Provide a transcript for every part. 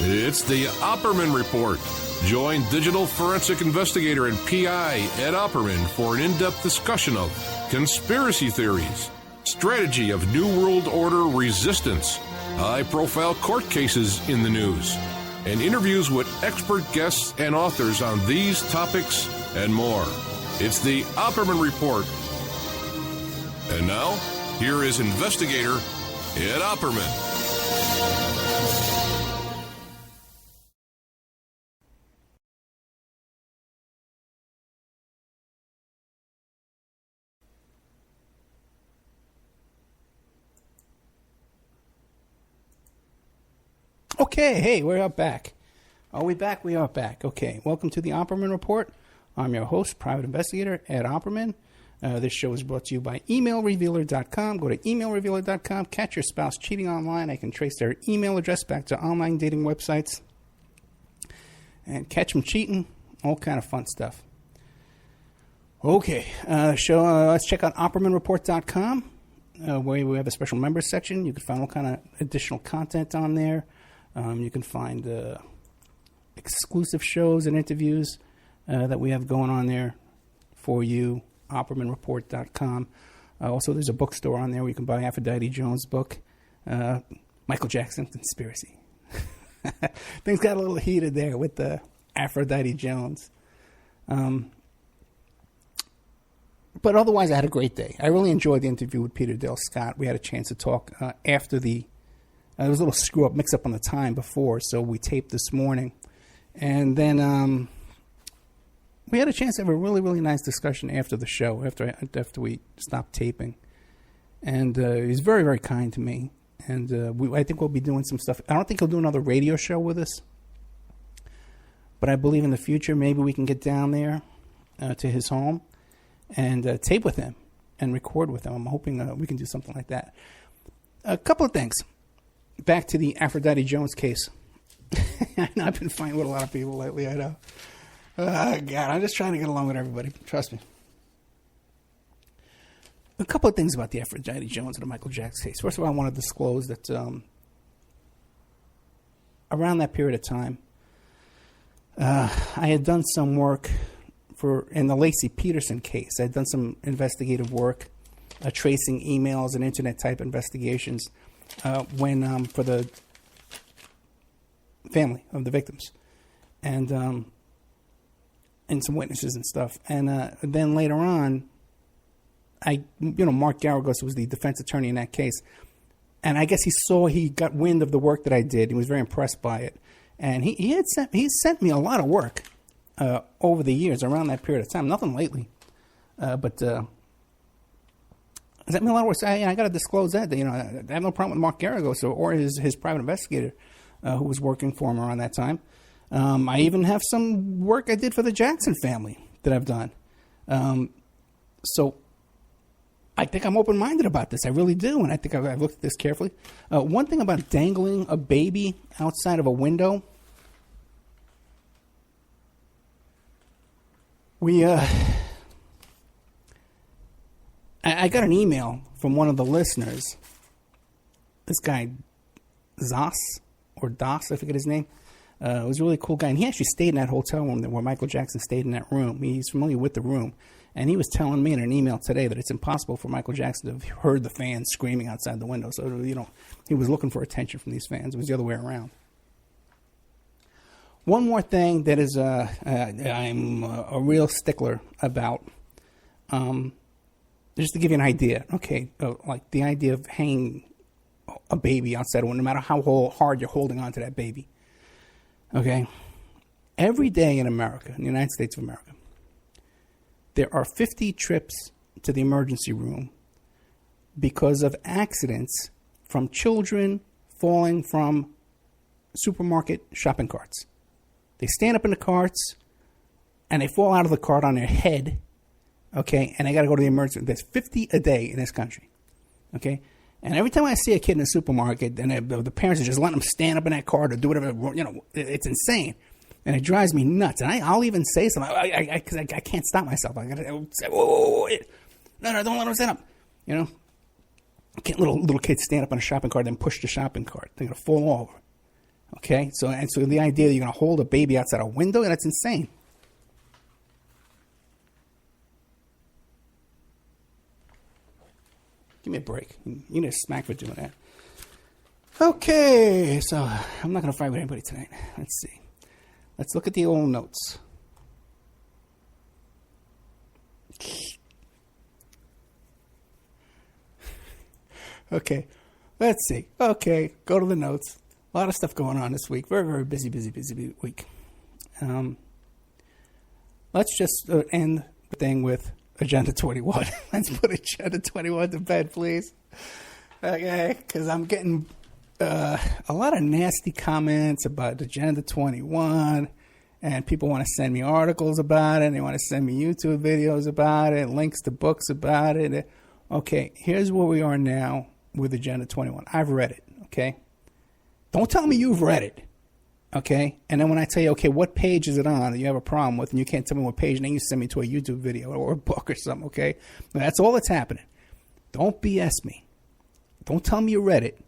It's the Opperman Report. Join digital forensic investigator and PI Ed Opperman for an in-depth discussion of conspiracy theories, strategy of New World Order resistance, high-profile court cases in the news, and interviews with expert guests and authors on these topics and more. It's the Opperman Report. And now, here is investigator Ed Opperman. Okay, hey, we're back. Are we back? We are back. Okay, welcome to the Opperman Report. I'm your host, private investigator Ed Opperman. This show is brought to you by emailrevealer.com. Go to emailrevealer.com. Catch your spouse cheating online. I can trace their email address back to online dating websites and catch them cheating. All kind of fun stuff. Okay, let's check out oppermanreport.com, where we have a special members section. You can find all kind of additional content on there. You can find exclusive shows and interviews that we have going on there for you, oppermanreport.com. Also, there's a bookstore on there where you can buy Aphrodite Jones' book, Michael Jackson Conspiracy. Things got a little heated there with the Aphrodite Jones. But otherwise, I had a great day. I really enjoyed the interview with Peter Dale Scott. We had a chance to talk after the... there was a little screw-up, mix-up on the time before, so we taped this morning. And then we had a chance to have a really, really nice discussion after the show, after we stopped taping. And he's very, very kind to me. And I think we'll be doing some stuff. I don't think he'll do another radio show with us. But I believe in the future, maybe we can get down there to his home and tape with him and record with him. I'm hoping we can do something like that. A couple of things. Back to the Aphrodite Jones case. I've been fighting with a lot of people lately, I know. God, I'm just trying to get along with everybody. Trust me. A couple of things about the Aphrodite Jones and the Michael Jackson case. First of all, I want to disclose that around that period of time, I had done some work in the Lacey Peterson case. I had done some investigative work, tracing emails and internet-type investigations for the family of the victims, and some witnesses and stuff. And then later on, Mark Garagos was the defense attorney in that case, and I guess he got wind of the work that I did. He was very impressed by it, and he sent me a lot of work over the years around that period of time. Nothing lately, but. Does that mean a lot of work? I got to disclose that. I have no problem with Mark Garagos or his private investigator who was working for him around that time. I even have some work I did for the Jackson family that I've done. So I think I'm open-minded about this. I really do, and I think I've looked at this carefully. One thing about dangling a baby outside of a window, I got an email from one of the listeners. This guy, Zos, or Das, I forget his name. It was a really cool guy. And he actually stayed in that hotel room where Michael Jackson stayed in that room. He's familiar with the room. And he was telling me in an email today that it's impossible for Michael Jackson to have heard the fans screaming outside the window. So, he was looking for attention from these fans. It was the other way around. One more thing that is I'm a real stickler about, just to give you an idea, okay, like the idea of hanging a baby outside a window, no matter how hard you're holding on to that baby, okay? Every day in America, in the United States of America, there are 50 trips to the emergency room because of accidents from children falling from supermarket shopping carts. They stand up in the carts, and they fall out of the cart on their head, okay, and they got to go to the emergency room. There's 50 a day in this country, okay? And every time I see a kid in a supermarket and the parents are just letting them stand up in that cart or do whatever, it's insane. And it drives me nuts. And I'll even say something, because I can't stop myself. I got to say, whoa, no, don't let them stand up. Can't little kids stand up on a shopping cart and then push the shopping cart. They're going to fall over. Okay, so the idea that you're going to hold a baby outside a window, that's insane. Give me a break. You need a smack for doing that. Okay, so I'm not going to fight with anybody tonight. Let's see. Let's look at the old notes. Okay, let's see. Okay, go to the notes. A lot of stuff going on this week. Very, very busy week. Let's just end the thing with Agenda 21. Let's put Agenda 21 to bed, please. Okay, because I'm getting a lot of nasty comments about Agenda 21, and people want to send me articles about it, and they want to send me YouTube videos about it, links to books about it. Okay, here's where we are now with Agenda 21. I've read it, okay? Don't tell me you've read it, okay? And then when I tell you, okay, what page is it on that you have a problem with, and you can't tell me what page, and then you send me to a YouTube video or a book or something, okay? That's all that's happening. Don't BS me. Don't tell me you read it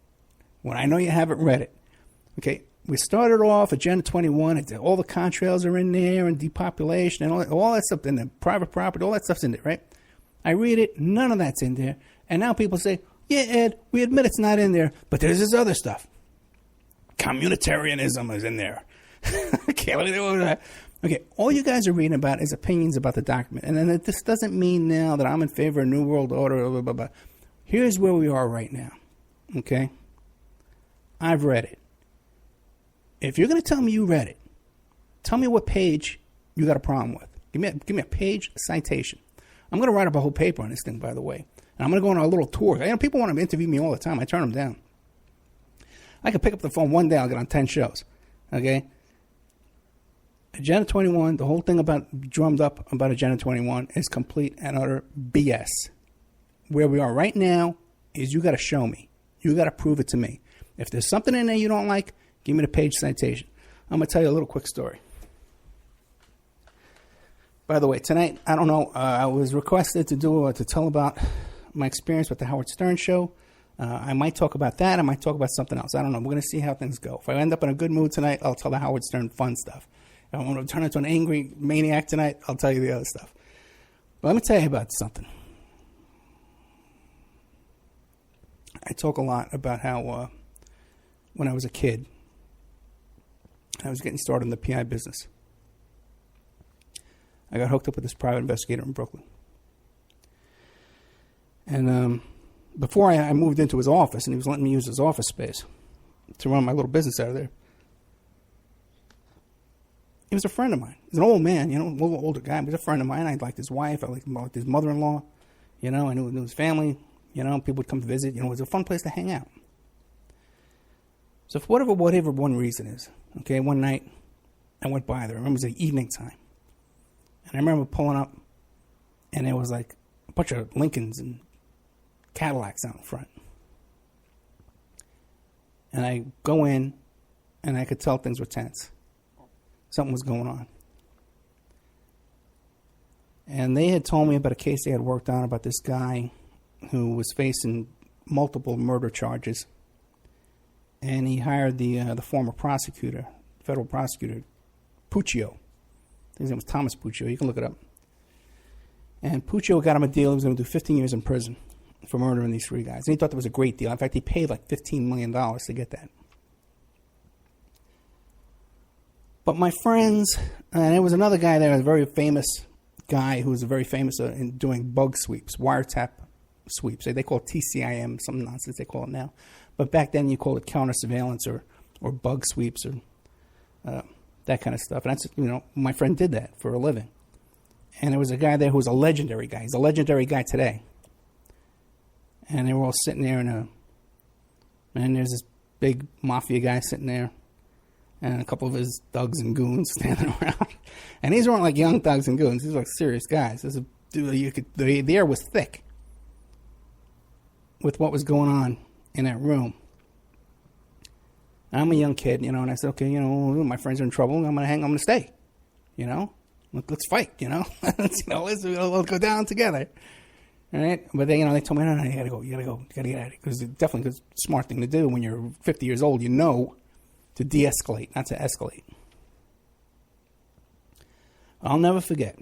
when I know you haven't read it, okay? We started off Agenda 21, and all the contrails are in there, and depopulation, and all that stuff in there, private property, all that stuff's in there, right? I read it, none of that's in there, and now people say, yeah, Ed, we admit it's not in there, but there's this other stuff. Communitarianism is in there. Okay, all you guys are reading about is opinions about the document. And then this doesn't mean now that I'm in favor of New World Order, blah, blah, blah. Here's where we are right now, okay? I've read it. If you're going to tell me you read it, tell me what page you got a problem with. Give me a page citation. I'm going to write up a whole paper on this thing, by the way. And I'm going to go on a little tour. People want to interview me all the time. I turn them down. I can pick up the phone one day. I'll get on 10 shows. Okay? Agenda 21, the whole thing drummed up about Agenda 21 is complete and utter BS. Where we are right now is you got to show me. You got to prove it to me. If there's something in there you don't like, give me the page citation. I'm going to tell you a little quick story. By the way, tonight, I don't know, I was requested to tell about my experience with the Howard Stern show. I might talk about that. I might talk about something else. I don't know. We're going to see how things go. If I end up in a good mood tonight, I'll tell the Howard Stern fun stuff. If I want to turn into an angry maniac tonight, I'll tell you the other stuff. But let me tell you about something. I talk a lot about how when I was a kid, I was getting started in the PI business. I got hooked up with this private investigator in Brooklyn. And before I moved into his office, and he was letting me use his office space to run my little business out of there, he was a friend of mine. He's an old man, a little older guy, but he's a friend of mine. I liked his wife. I liked his mother-in-law. I knew his family. People would come to visit. It was a fun place to hang out. So for whatever one reason is, okay, one night I went by there. I remember it was the evening time. And I remember pulling up, and there was like a bunch of Lincolns and Cadillacs out in front. And I go in, and I could tell things were tense. Something was going on. And they had told me about a case they had worked on about this guy who was facing multiple murder charges. And he hired the former prosecutor, federal prosecutor, Puccio. His name was Thomas Puccio. You can look it up. And Puccio got him a deal. He was going to do 15 years in prison for murdering these three guys. And he thought that was a great deal. In fact, he paid like $15 million to get that. But my friends, and there was another guy there, a very famous guy who was very famous in doing bug sweeps, wiretap sweeps. They call it TCIM, some nonsense they call it now. But back then you called it counter surveillance or bug sweeps or that kind of stuff. And that's, my friend did that for a living. And there was a guy there who was a legendary guy. He's a legendary guy today. And they were all sitting there and there's this big mafia guy sitting there and a couple of his thugs and goons standing around. And these weren't like young thugs and goons. These were like serious guys. The air was thick with what was going on in that room. I'm a young kid, and I said, okay, my friends are in trouble. I'm going to stay, let's fight, let's go down together. All right. But they told me, no, you gotta go, you gotta get out of here. Because it's definitely a smart thing to do when you're 50 years old, to de-escalate, not to escalate. I'll never forget.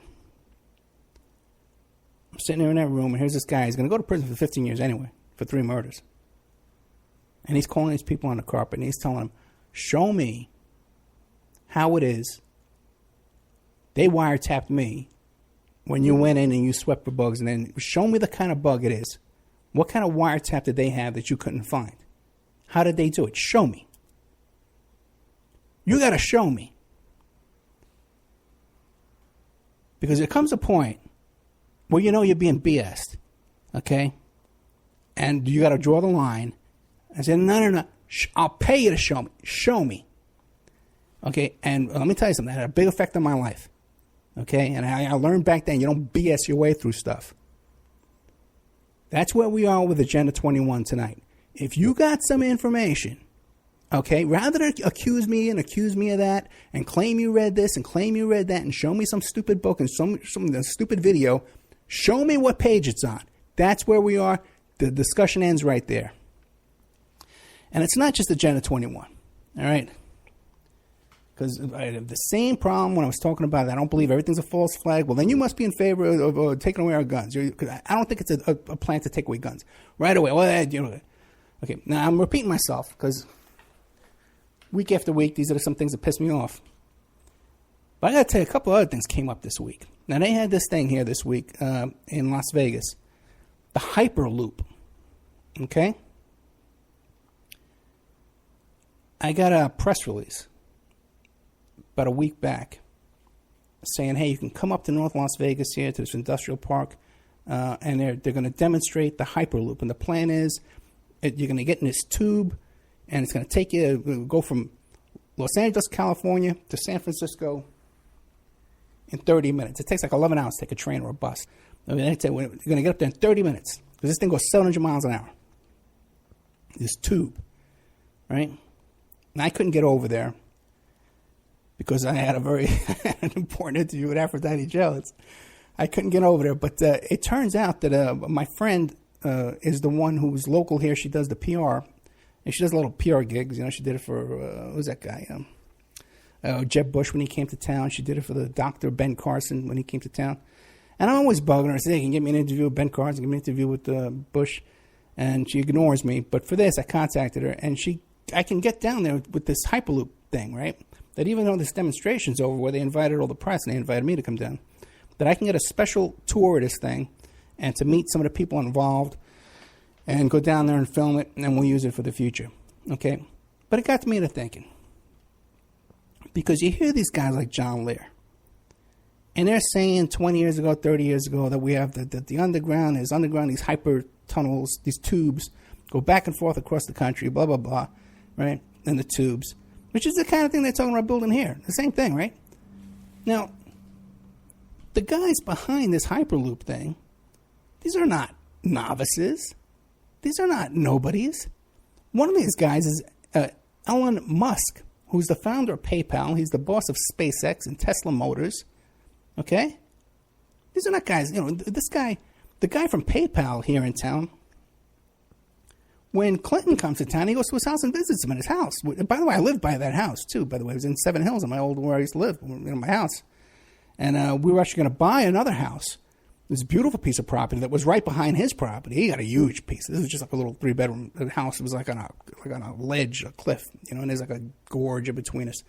I'm sitting there in that room, and here's this guy. He's going to go to prison for 15 years anyway, for 3 murders. And he's calling these people on the carpet, and he's telling them, show me how it is they wiretapped me when you went in and you swept for bugs, and then show me the kind of bug it is. What kind of wiretap did they have that you couldn't find? How did they do it? Show me. You got to show me. Because there comes a point where you know you're being BS'd, okay? And you got to draw the line and say, no. I'll pay you to show me. Show me. Okay? And let me tell you something. That had a big effect on my life. Okay? And I learned back then, you don't BS your way through stuff. That's where we are with Agenda 21 tonight. If you got some information, okay, rather than accuse me of that and claim you read this and claim you read that and show me some stupid book and some stupid video, show me what page it's on. That's where we are. The discussion ends right there. And it's not just Agenda 21, all right? Because I have the same problem when I was talking about it. I don't believe everything's a false flag. Well, then you must be in favor of taking away our guns. I don't think it's a plan to take away guns right away. Well, okay, now I'm repeating myself because week after week, these are some things that piss me off. But I got to tell you, a couple other things came up this week. Now, they had this thing here this week in Las Vegas, the Hyperloop, okay? I got a press release about a week back saying, hey, you can come up to North Las Vegas here to this industrial park, and they're going to demonstrate the Hyperloop. And the plan is you're going to get in this tube, and it's going to take you, go from Los Angeles, California to San Francisco in 30 minutes. It takes like 11 hours to take a train or a bus. I mean, you're going to get up there in 30 minutes because this thing goes 700 miles an hour. This tube, right? And I couldn't get over there because I had a very important interview with Aphrodite Jealous. I couldn't get over there, but it turns out that my friend is the one who's local here. She does the PR, and she does a little PR gigs. You know, she did it for, who's that guy? Jeb Bush when he came to town. She did it for the Dr. Ben Carson when he came to town. And I'm always bugging her. I say, hey, can you get me an interview with Ben Carson? Give me an interview with Bush. And she ignores me. But for this, I contacted her, and I can get down there with this Hyperloop thing, right? That even though this demonstration's over where they invited all the press and they invited me to come down, that I can get a special tour of this thing and to meet some of the people involved and go down there and film it, and then we'll use it for the future, okay? But it got me to thinking. Because you hear these guys like John Lear, and they're saying 20 years ago, 30 years ago, that we have the underground, these hyper tunnels, these tubes, go back and forth across the country, blah, blah, blah, right? And the tubes, which is the kind of thing they're talking about building here. The same thing, right? Now, the guys behind this Hyperloop thing, these are not novices. These are not nobodies. One of these guys is Elon Musk, who's the founder of PayPal. He's the boss of SpaceX and Tesla Motors. Okay? These are not guys, this guy, the guy from PayPal here in town, when Clinton comes to town, he goes to his house and visits him at his house. By the way, I lived by that house, too. By the way, it was in Seven Hills, in my old, where I used to live, my house. And we were actually going to buy another house, this beautiful piece of property that was right behind his property. He got a huge piece. This was just like a little 3-bedroom house. It was like on a ledge, a cliff, and there's like a gorge in between us.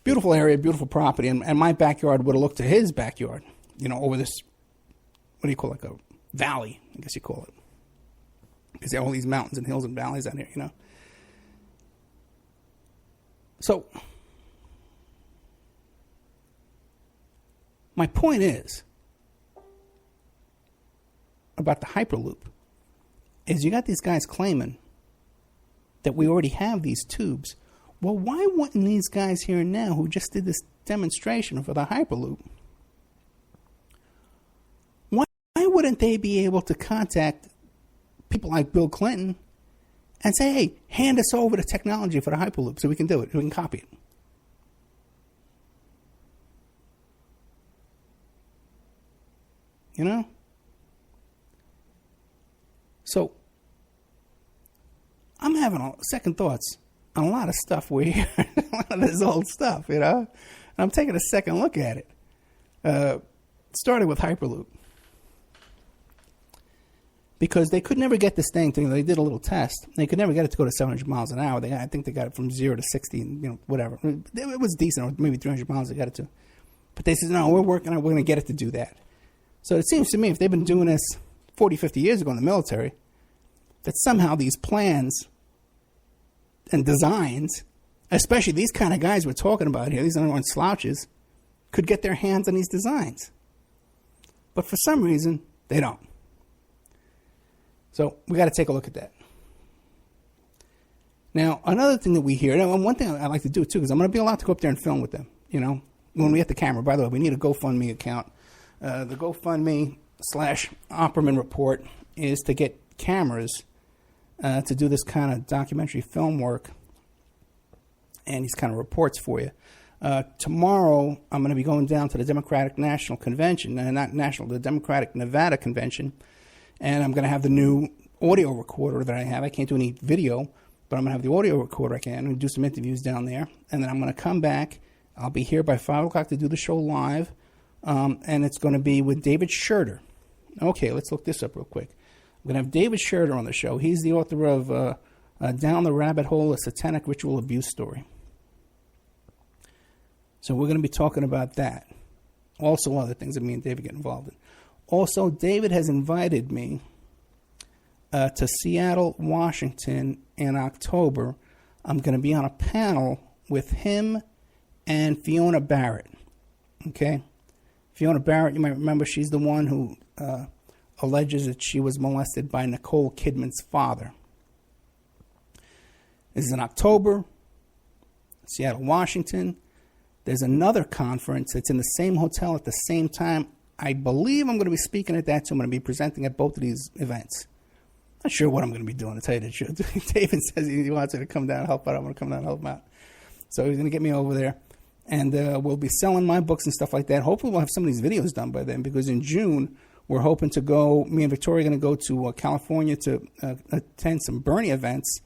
Beautiful area, beautiful property. And my backyard would have looked to his backyard, over this, what do you call it, like a valley, I guess you call it. Because there are all these mountains and hills and valleys out here, So, my point is, about the Hyperloop, is you got these guys claiming that we already have these tubes. Well, why wouldn't these guys here and now who just did this demonstration for the Hyperloop, why wouldn't they be able to contact people like Bill Clinton and say, hey, hand us over the technology for the Hyperloop so we can do it, we can copy it? So, I'm having second thoughts on a lot of stuff we hear, a lot of this old stuff, you know. And I'm taking a second look at it. Started with Hyperloop. Because they could never get this thing to, they did a little test. They could never get it to go to 700 miles an hour. I think they got it from 0 to 60, whatever. It was decent, or maybe 300 miles they got it to. But they said, no, we're working on it. We're going to get it to do that. So it seems to me, if they've been doing this 40, 50 years ago in the military, that somehow these plans and designs, especially these kind of guys we're talking about here, these aren't slouches, could get their hands on these designs. But for some reason, they don't. So we got to take a look at that. Now, another thing that we hear, and one thing I like to do too, because I'm going to be allowed to go up there and film with them, when we get the camera. By the way, we need a GoFundMe account. The GoFundMe /Opperman report is to get cameras to do this kind of documentary film work and these kind of reports for you. Tomorrow, I'm going to be going down to the Democratic National Convention, the Democratic Nevada Convention, and I'm going to have the new audio recorder that I have. I can't do any video, but I'm going to have the audio recorder I can and do some interviews down there. And then I'm going to come back. I'll be here by 5 o'clock to do the show live, and it's going to be with David Scherter. Okay, let's look this up real quick. I'm going to have David Scherter on the show. He's the author of Down the Rabbit Hole, a Satanic Ritual Abuse Story. So we're going to be talking about that. Also other things that me and David get involved in. Also, David has invited me to Seattle, Washington in October. I'm going to be on a panel with him and Fiona Barrett. Okay? Fiona Barrett, you might remember, she's the one who alleges that she was molested by Nicole Kidman's father. This is in October, Seattle, Washington. There's another conference that's in the same hotel at the same time. I believe I'm going to be speaking at that, too. I'm going to be presenting at both of these events. Not sure what I'm going to be doing, to tell you the truth. David says he wants me to come down and help out. I'm going to come down and help him out. So he's going to get me over there. And we'll be selling my books and stuff like that. Hopefully we'll have some of these videos done by then, because in June, we're hoping to go, me and Victoria are going to go to California to attend some Bernie events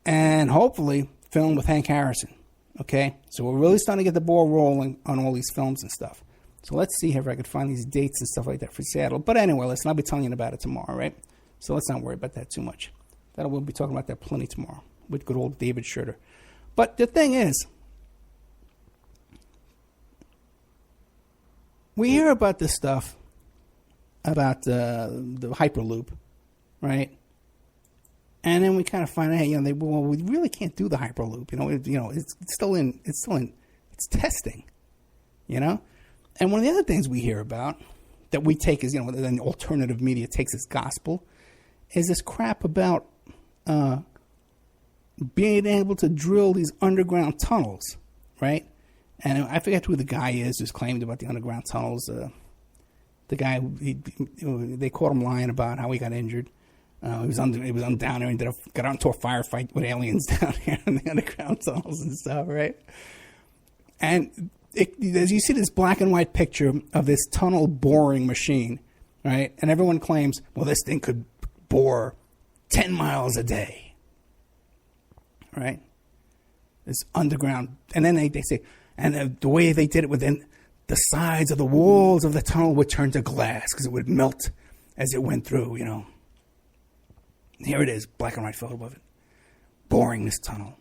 and hopefully film with Hank Harrison. Okay? So we're really starting to get the ball rolling on all these films and stuff. So let's see if I can find these dates and stuff like that for Seattle. But anyway, listen, I'll be telling you about it tomorrow, right? So let's not worry about that too much. We'll be talking about that plenty tomorrow with good old David Scherter. But the thing is, we hear about this stuff, about the Hyperloop, right? And then we kind of find out, hey, we really can't do the Hyperloop. It's still in testing, And one of the other things we hear about that we take as, the alternative media takes as gospel is this crap about being able to drill these underground tunnels, right? And I forget who the guy is who's claimed about the underground tunnels. The guy, they caught him lying about how he got injured. He was on down there and got out into a firefight with aliens down here in the underground tunnels and stuff, right? And as you see this black and white picture of this tunnel boring machine, right? And everyone claims, well, this thing could bore 10 miles a day, right? This underground. And then they say, and the way they did it within the sides of the walls of the tunnel would turn to glass because it would melt as it went through, Here it is, black and white photo of it. Boring this tunnel.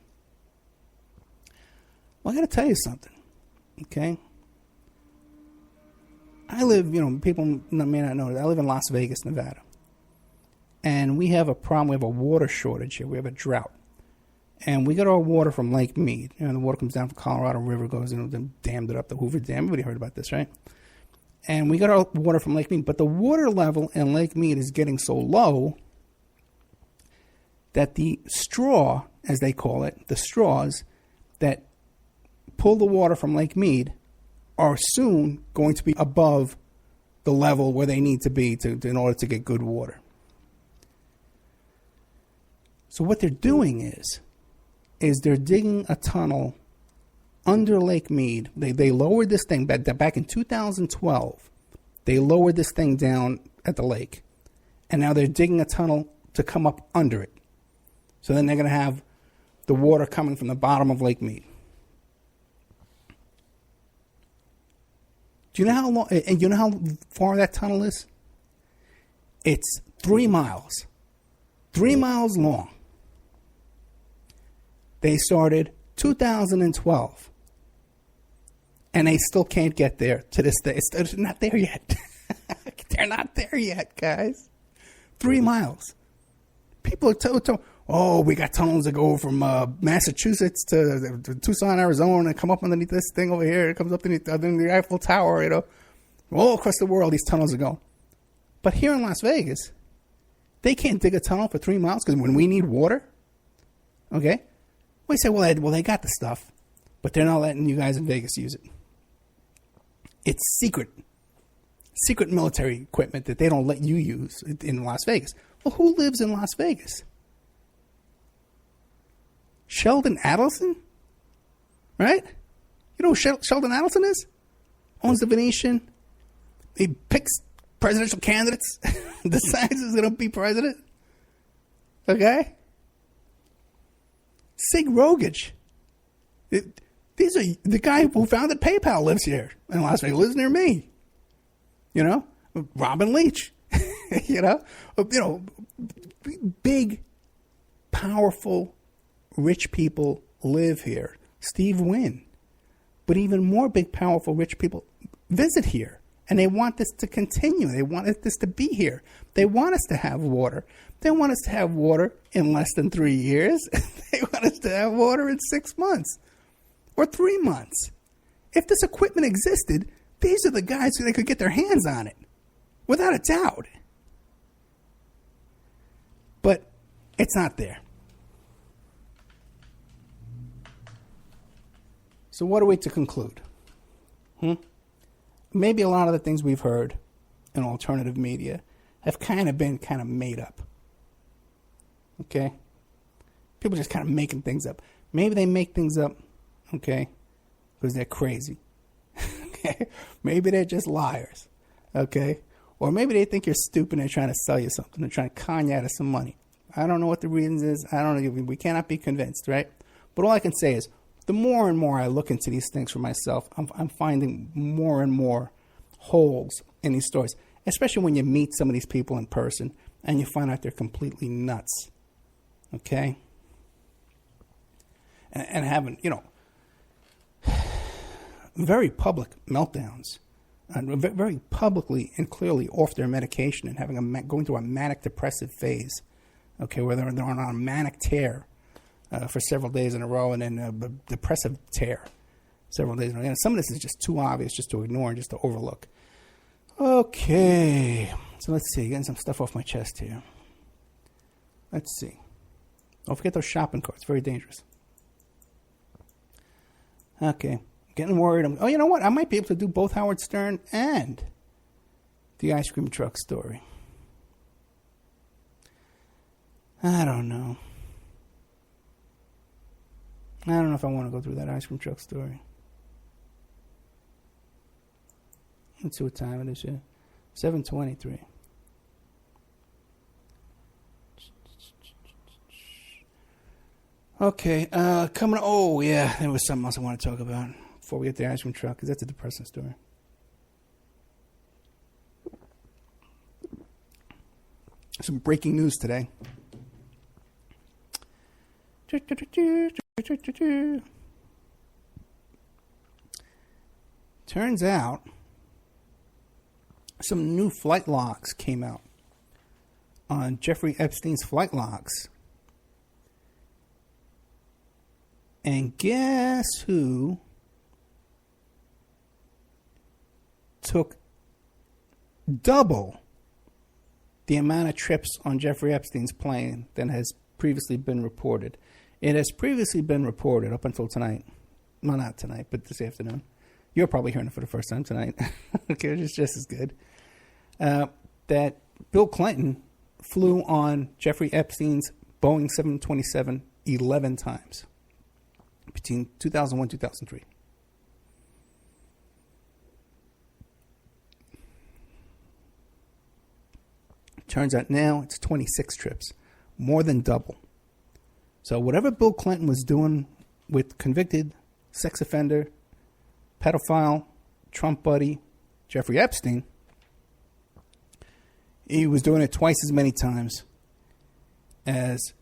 Well, I got to tell you something. Okay, I live, people may not know that I live in Las Vegas, Nevada. And we have a problem. We have a water shortage here. We have a drought. And we get our water from Lake Mead. The water comes down from Colorado River, goes, then dammed it up, the Hoover Dam. Everybody heard about this, right? And we got our water from Lake Mead. But the water level in Lake Mead is getting so low that the straw, as they call it, the straws that pull the water from Lake Mead are soon going to be above the level where they need to be in order to get good water. So what they're doing is they're digging a tunnel under Lake Mead. They lowered this thing back in 2012. They lowered this thing down at the lake, and now they're digging a tunnel to come up under it. So then they're going to have the water coming from the bottom of Lake Mead. Do you know how long? And you know how far that tunnel is? It's 3 miles. 3 miles long. They started 2012. And they still can't get there to this day. It's not there yet. They're not there yet, guys. 3 miles. People are told, oh, we got tunnels that go from Massachusetts to Tucson, Arizona, and come up underneath this thing over here. It comes up underneath the Eiffel Tower, you know. All across the world, these tunnels are going. But here in Las Vegas, they can't dig a tunnel for 3 miles because when we need water, okay, we say, well, they got the stuff, but they're not letting you guys in Vegas use it. It's secret military equipment that they don't let you use in Las Vegas. Well, who lives in Las Vegas? Sheldon Adelson? Right? You know who Sheldon Adelson is? Owns the Venetian. He picks presidential candidates. Decides who's going to be president. Okay? Sig Rogich. These are the guy who founded PayPal lives here in Las Vegas. Lives near me. You know, Robin Leach. you know, big, powerful, rich people live here. Steve Wynn, but even more big, powerful, rich people visit here, and they want this to continue. They want this to be here. They want us to have water. They want us to have water in less than 3 years. They want us to have water in 6 months. Or 3 months. If this equipment existed, these are the guys who they could get their hands on it. Without a doubt. But it's not there. So what are we to conclude? Maybe a lot of the things we've heard in alternative media have been made up. Okay? People just kind of making things up. Maybe they make things up, okay, because they're crazy. Okay? Maybe they're just liars. Okay? Or maybe they think you're stupid and they're trying to sell you something. They're trying to con you out of some money. I don't know what the reasons is. I don't know. We cannot be convinced, right? But all I can say is the more and more I look into these things for myself, I'm finding more and more holes in these stories, especially when you meet some of these people in person and you find out they're completely nuts. Okay? And having, very public meltdowns, and very publicly and clearly off their medication and having going through a manic depressive phase, okay, where they're on a manic tear for several days in a row, and then a depressive tear several days in a row. And some of this is just too obvious just to ignore and just to overlook. Okay, so let's see, getting some stuff off my chest here. Let's see. Don't forget those shopping carts, very dangerous. Okay. Getting worried. Oh, you know what? I might be able to do both Howard Stern and the ice cream truck story. I don't know. I don't know if I want to go through that ice cream truck story. Let's see what time it is here. 7:23. Okay, coming. Oh, yeah, there was something else I want to talk about before we get to the ice cream truck, because that's a depressing story. Some breaking news today. Turns out some new flight logs came out on Jeffrey Epstein's flight logs. And guess who took double the amount of trips on Jeffrey Epstein's plane than has previously been reported? It has previously been reported up until tonight. Well, not tonight, but this afternoon. You're probably hearing it for the first time tonight. Okay, it's just as good. That Bill Clinton flew on Jeffrey Epstein's Boeing 727 11 times between 2001 and 2003. Turns out now it's 26 trips, more than double. So whatever Bill Clinton was doing with convicted sex offender, pedophile, Trump buddy, Jeffrey Epstein, he was doing it twice as many times as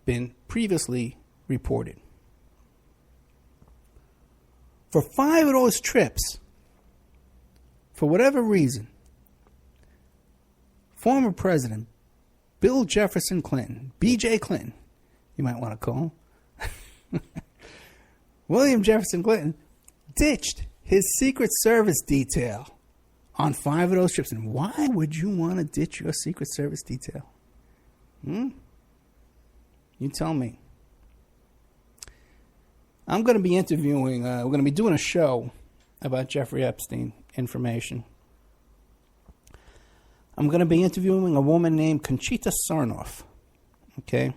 been previously reported. For 5 of those trips, for whatever reason, former President Bill Jefferson Clinton, B.J. Clinton, you might want to call him, William Jefferson Clinton, ditched his Secret Service detail on 5 of those trips. And why would you want to ditch your Secret Service detail? You tell me. I'm going to be interviewing, we're going to be doing a show about Jeffrey Epstein information. I'm going to be interviewing a woman named Conchita Sarnoff, okay?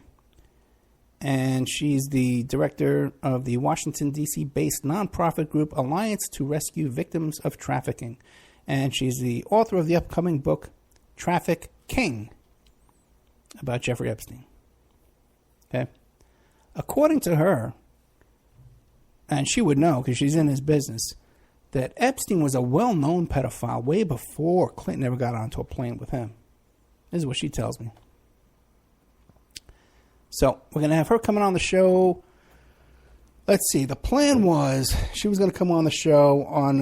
And she's the director of the Washington, D.C. based nonprofit group Alliance to Rescue Victims of Trafficking. And she's the author of the upcoming book, Traffic King, about Jeffrey Epstein. Okay? According to her, and she would know because she's in his business, that Epstein was a well-known pedophile way before Clinton ever got onto a plane with him. This is what she tells me. So we're going to have her coming on the show. Let's see. The plan was she was going to come on the show on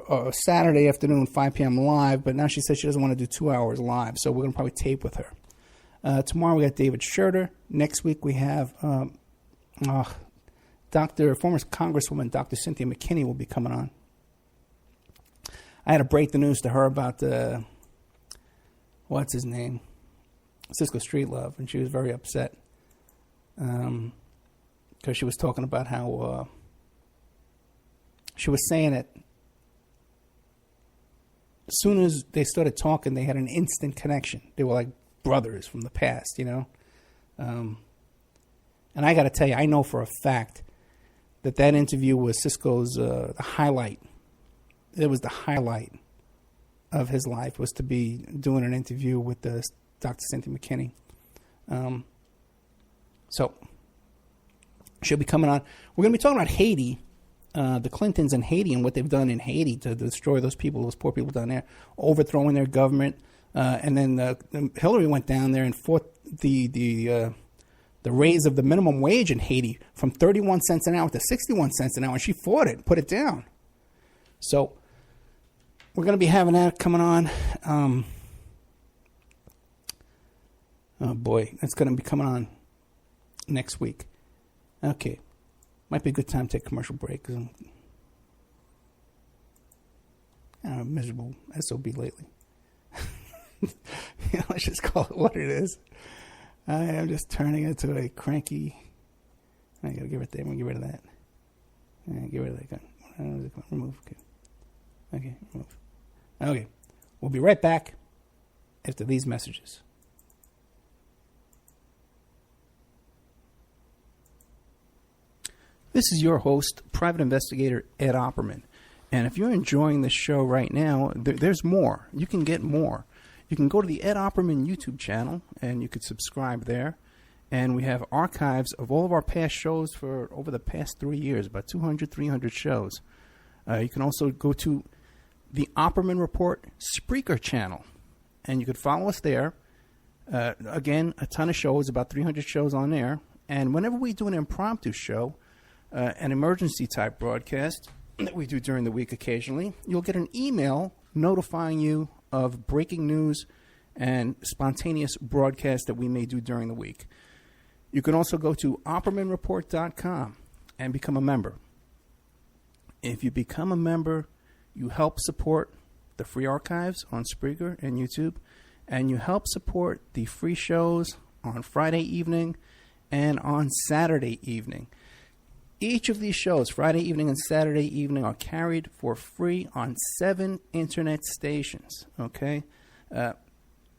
a Saturday afternoon, 5 p.m. live, but now she says she doesn't want to do 2 hours live, so we're going to probably tape with her. Tomorrow we got David Scherter. Next week we have former Congresswoman Dr. Cynthia McKinney will be coming on. I had to break the news to her about what's his name? Cisco Street Love, and she was very upset because she was talking about how she was saying that as soon as they started talking, they had an instant connection. They were like brothers from the past, you know? And I got to tell you, I know for a fact that interview was Cisco's the highlight. It was the highlight of his life, was to be doing an interview with Dr. Cynthia McKinney. So she'll be coming on. We're going to be talking about Haiti, the Clintons and Haiti, and what they've done in Haiti to destroy those people, those poor people down there, overthrowing their government. And then Hillary went down there and fought the raise of the minimum wage in Haiti from 31 cents an hour to 61 cents an hour. And she fought it, put it down. So we're going to be having that coming on. Oh, boy. That's going to be coming on next week. Okay. Might be a good time to take a commercial break because I'm a miserable SOB lately. Let's just call it what it is. I am just turning into a cranky. I got to get rid of that. I'm going to get rid of that. Get rid of that gun. Remove. Okay, remove. Okay. We'll be right back after these messages. This is your host, Private Investigator Ed Opperman. And if you're enjoying this show right now, there's more. You can get more. You can go to the Ed Opperman YouTube channel, and you could subscribe there. And we have archives of all of our past shows for over the past 3 years, about 200, 300 shows. You can also go to the Opperman Report Spreaker channel, and you could follow us there. Again, a ton of shows, about 300 shows on there. And whenever we do an impromptu show, an emergency-type broadcast that we do during the week occasionally, you'll get an email notifying you of breaking news and spontaneous broadcasts that we may do during the week. You can also go to OppermanReport.com and become a member. If you become a member, you help support the free archives on Spreaker and YouTube, and you help support the free shows on Friday evening and on Saturday evening. Each of these shows, Friday evening and Saturday evening, are carried for free on 7 internet stations, okay?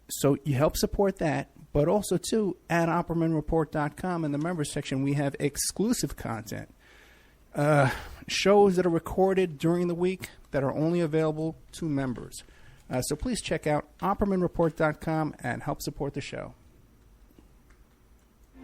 So you help support that, but also, too, at OppermanReport.com in the members section, we have exclusive content. Shows that are recorded during the week that are only available to members. So please check out OppermanReport.com and help support the show.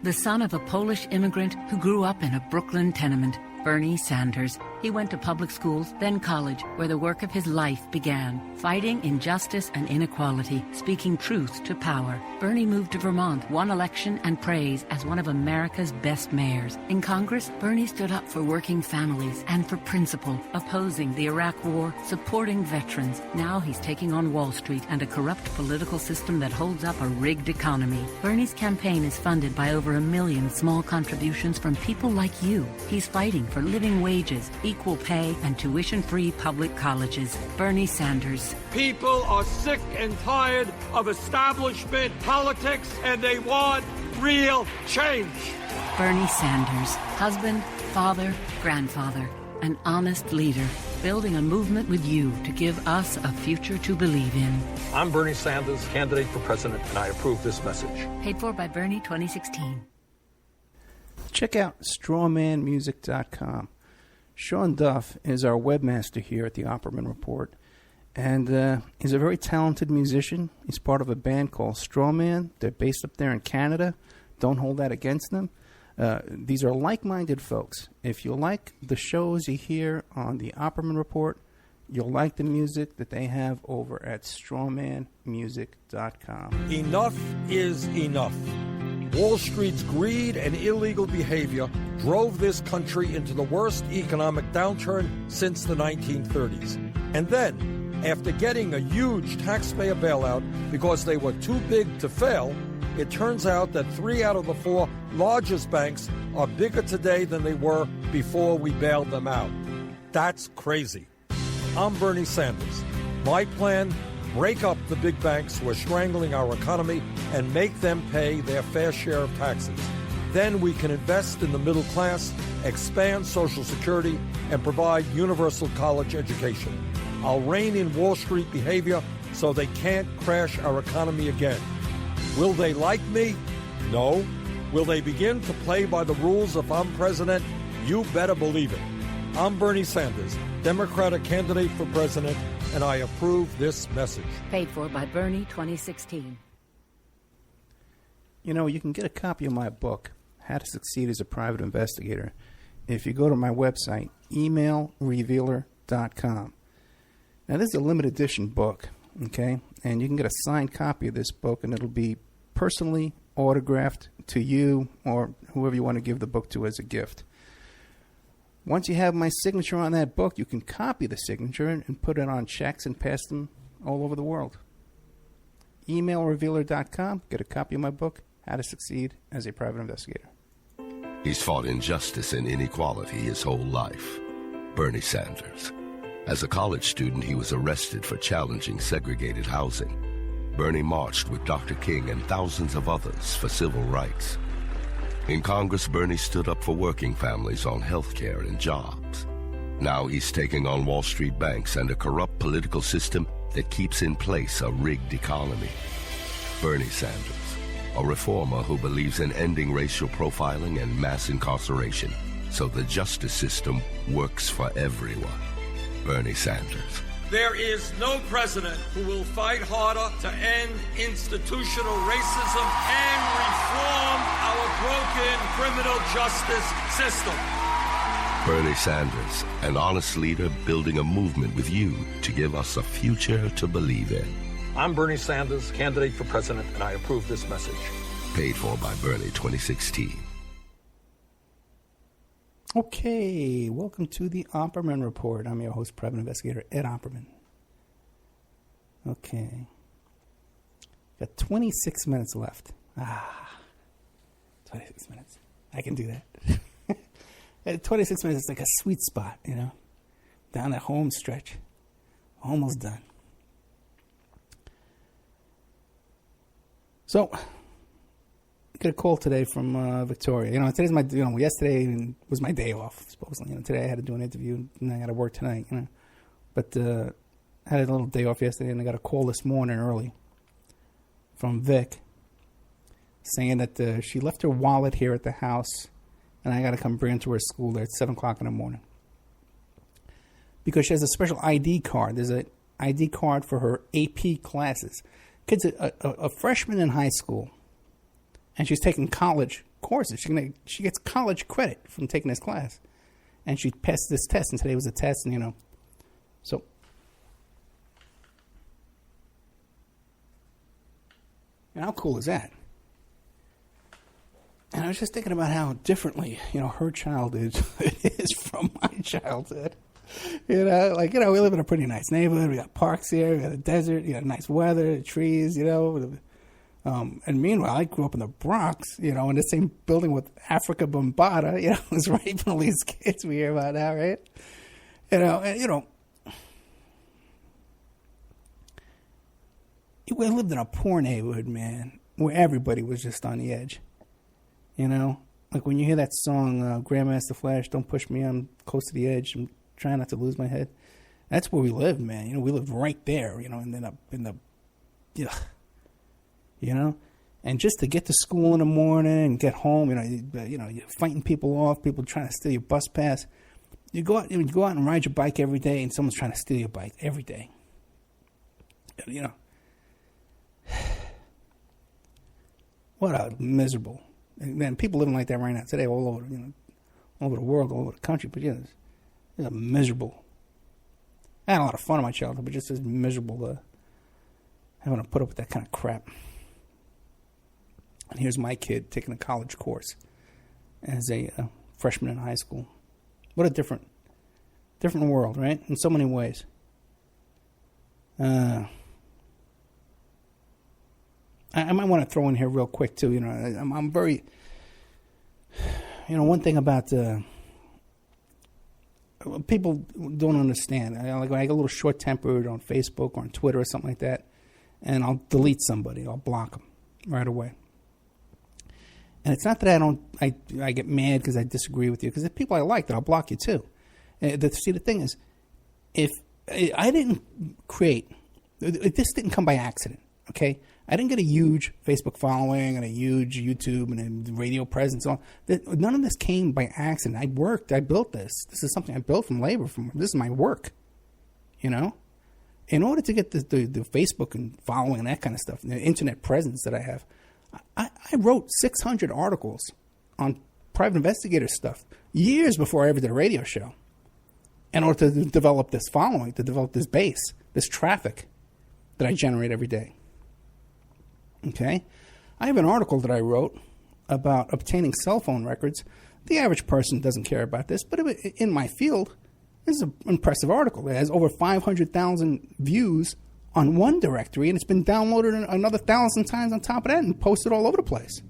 The son of a Polish immigrant who grew up in a Brooklyn tenement, Bernie Sanders. He went to public schools, then college, where the work of his life began, fighting injustice and inequality, speaking truth to power. Bernie moved to Vermont, won election and praise as one of America's best mayors. In Congress, Bernie stood up for working families and for principle, opposing the Iraq War, supporting veterans. Now he's taking on Wall Street and a corrupt political system that holds up a rigged economy. Bernie's campaign is funded by over 1 million small contributions from people like you. He's fighting for living wages, equal pay, and tuition-free public colleges. Bernie Sanders. People are sick and tired of establishment politics, and they want real change. Bernie Sanders, husband, father, grandfather, an honest leader, building a movement with you to give us a future to believe in. I'm Bernie Sanders, candidate for president, and I approve this message. Paid for by Bernie 2016. Check out strawmanmusic.com. Sean Duff is our webmaster here at the Opperman Report, and he's a very talented musician. He's part of a band called Strawman. They're based up there in Canada. Don't hold that against them. These are like-minded folks. If you like the shows you hear on the Opperman Report, you'll like the music that they have over at strawmanmusic.com. Enough is enough. Wall Street's greed and illegal behavior drove this country into the worst economic downturn since the 1930s. And then, after getting a huge taxpayer bailout because they were too big to fail, it turns out that 3 out of the 4 largest banks are bigger today than they were before we bailed them out. That's crazy. I'm Bernie Sanders. My plan: break up the big banks who are strangling our economy and make them pay their fair share of taxes. Then we can invest in the middle class, expand Social Security, and provide universal college education. I'll rein in Wall Street behavior so they can't crash our economy again. Will they like me? No. Will they begin to play by the rules if I'm president? You better believe it. I'm Bernie Sanders, Democratic candidate for president, and I approve this message. Paid for by Bernie 2016. You know, you can get a copy of my book, How to Succeed as a Private Investigator, if you go to my website, emailrevealer.com. Now, this is a limited edition book, okay? And you can get a signed copy of this book, and it'll be personally autographed to you or whoever you want to give the book to as a gift. Once you have my signature on that book, you can copy the signature and put it on checks and pass them all over the world. Emailrevealer.com. Get a copy of my book, How to Succeed as a Private Investigator. He's fought injustice and inequality his whole life. Bernie Sanders. As a college student, he was arrested for challenging segregated housing. Bernie marched with Dr. King and thousands of others for civil rights. In Congress, Bernie stood up for working families on health care and jobs. Now he's taking on Wall Street banks and a corrupt political system that keeps in place a rigged economy. Bernie Sanders, a reformer who believes in ending racial profiling and mass incarceration so the justice system works for everyone. Bernie Sanders. There is no president who will fight harder to end institutional racism and reform our broken criminal justice system. Bernie Sanders, an honest leader building a movement with you to give us a future to believe in. I'm Bernie Sanders, candidate for president, and I approve this message. Paid for by Bernie 2016. Okay, welcome to the Opperman Report. I'm your host, Private Investigator Ed Opperman. Okay. Got 26 minutes left. 26 minutes. I can do that. 26 minutes is like a sweet spot, you know, down that home stretch. Almost done. So, I got a call today from Victoria. You know, today's my, yesterday was my day off, supposedly. You know, today I had to do an interview, and I got to work tonight, you know. But I had a little day off yesterday, and I got a call this morning early from Vic saying that she left her wallet here at the house, and I got to come bring her to her school there at 7 o'clock in the morning. Because she has a special ID card. There's an ID card for her AP classes. Kid's a freshman in high school, and she's taking college courses. She gets college credit from taking this class. And she passed this test, and today was a test, and, you know. So, and how cool is that? And I was just thinking about how differently, you know, her childhood is from my childhood. You know, like, you know, we live in a pretty nice neighborhood. We got parks here. We got a desert. You got nice weather, trees, you know. And meanwhile, I grew up in the Bronx, you know, in the same building with Africa Bambaataa, you know, was raping all these kids we hear about now, right? You know, and, you know, we lived in a poor neighborhood, man, where everybody was just on the edge. You know, like when you hear that song, Grandmaster Flash, Don't Push Me, I'm close to the edge, I'm trying not to lose my head. That's where we lived, man. You know, we lived right there, you know, and then up in the, yeah, you know, and just to get to school in the morning and get home, you know, you're fighting people off, people trying to steal your bus pass. You go out and ride your bike every day, and someone's trying to steal your bike every day. You know, what a miserable. And then people living like that right now today, all over, you know, all over the world, all over the country. But yeah, it's miserable. I had a lot of fun in my childhood, but just as miserable having to put up with that kind of crap. And here's my kid taking a college course as a freshman in high school. What a different world, right? In so many ways. I might want to throw in here real quick, too. You know, I'm very, you know, one thing about people don't understand. Like when I get a little short-tempered on Facebook or on Twitter or something like that, and I'll delete somebody. I'll block them right away. And it's not that I get mad because I disagree with you, because the people I like, that I'll block you, too. See, the thing is, if I didn't create, this didn't come by accident, okay? I didn't get a huge Facebook following and a huge YouTube and a radio presence. None of this came by accident. I worked. I built this. This is something I built from labor. This is my work, you know? In order to get the Facebook and following and that kind of stuff, the internet presence that I have, I wrote 600 articles on private investigator stuff years before I ever did a radio show in order to develop this following, to develop this base, this traffic that I generate every day. Okay? I have an article that I wrote about obtaining cell phone records. The average person doesn't care about this, but in my field, this is an impressive article. It has over 500,000 views on one directory, and it's been downloaded another 1,000 times on top of that and posted all over the place.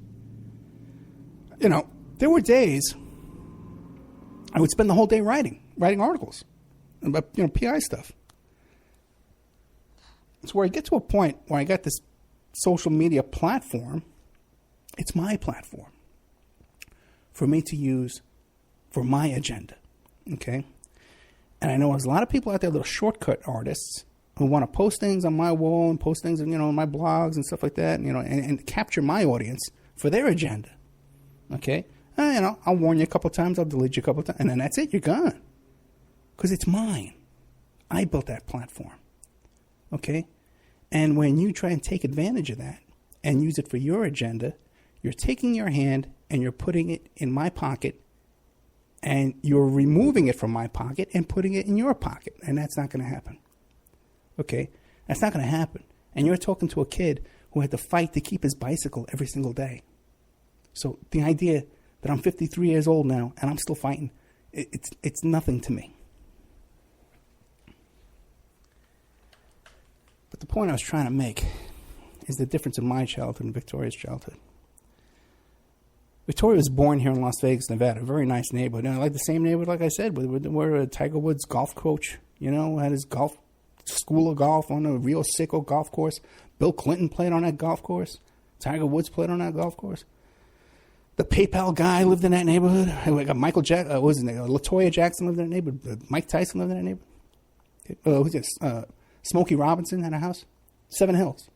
You know, there were days I would spend the whole day writing articles about, you know, PI stuff. It's where I get to a point where I got this social media platform. It's my platform for me to use for my agenda, okay? And I know there's a lot of people out there, little shortcut artists, who want to post things on my wall and post things, you know, on my blogs and stuff like that, you know, and capture my audience for their agenda, okay? You know, I'll warn you a couple of times, I'll delete you a couple of times, and then that's it, you're gone. Because it's mine. I built that platform, okay? And when you try and take advantage of that and use it for your agenda, you're taking your hand and you're putting it in my pocket, and you're removing it from my pocket and putting it in your pocket. And that's not going to happen. Okay? That's not going to happen. And you're talking to a kid who had to fight to keep his bicycle every single day. So the idea that I'm 53 years old now and I'm still fighting, it's nothing to me. But the point I was trying to make is the difference in my childhood and Victoria's childhood. Victoria was born here in Las Vegas, Nevada, a very nice neighborhood. And I like the same neighborhood, like I said, where a Tiger Woods golf coach, you know, had his golf school of golf on a Rio Seco golf course. Bill Clinton played on that golf course. Tiger Woods played on that golf course. The PayPal guy lived in that neighborhood. Michael Jackson, what was his name? LaToya Jackson lived in that neighborhood. Mike Tyson lived in that neighborhood. Who's this? Smokey Robinson had a house. Seven Hills.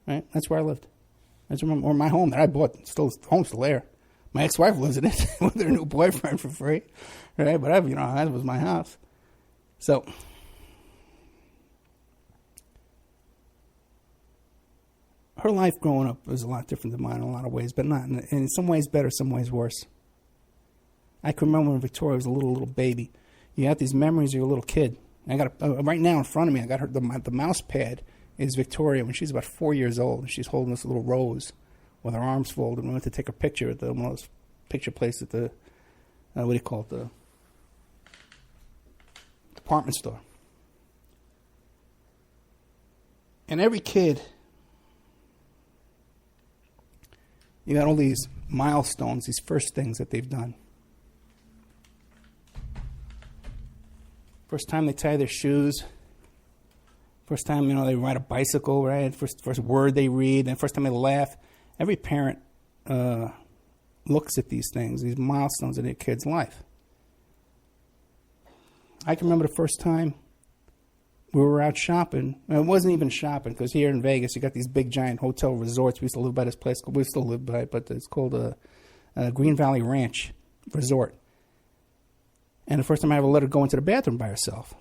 Right? That's where I lived. That's where my home that I bought. Home's still there. My ex-wife lives in it with her new boyfriend for free. Right? But that was my house. So her life growing up was a lot different than mine in a lot of ways, but not in some ways better, some ways worse. I can remember when Victoria was a little baby. You have these memories of your little kid. I got right now in front of me. I got her the mouse pad is Victoria when she's about 4 years old, and she's holding this little rose with her arms folded. We went to take a picture at one of those picture places at the what do you call it, the department store. And every kid, you got all these milestones, these first things that they've done. First time they tie their shoes. First time, they ride a bicycle, right? First word they read, and first time they laugh. Every parent looks at these things, these milestones in their kid's life. I can remember the first time we were out shopping. It wasn't even shopping, because here in Vegas, you got these big, giant hotel resorts. We used to live by this place. We still live by it, but it's called Green Valley Ranch Resort. And the first time I ever let her go into the bathroom by herself.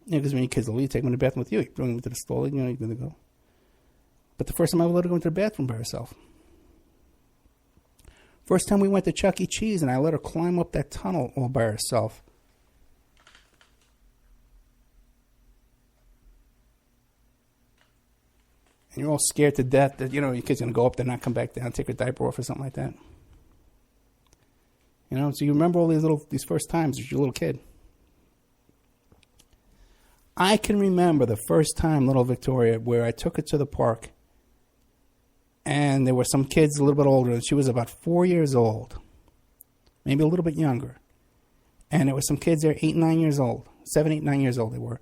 Because when your kids leave, you take them to the bathroom with you. You bring them to the stall, you're going to go. But the first time I ever let her go into the bathroom by herself. First time we went to Chuck E. Cheese, and I let her climb up that tunnel all by herself. And you're all scared to death that, your kid's going to go up there and not come back down, take her diaper off or something like that. So you remember all these first times as your little kid. I can remember the first time, little Victoria, where I took her to the park, and there were some kids a little bit older, and she was about 4 years old, maybe a little bit younger. And there were some kids there 8, 9 years old, 7, 8, 9 years old they were,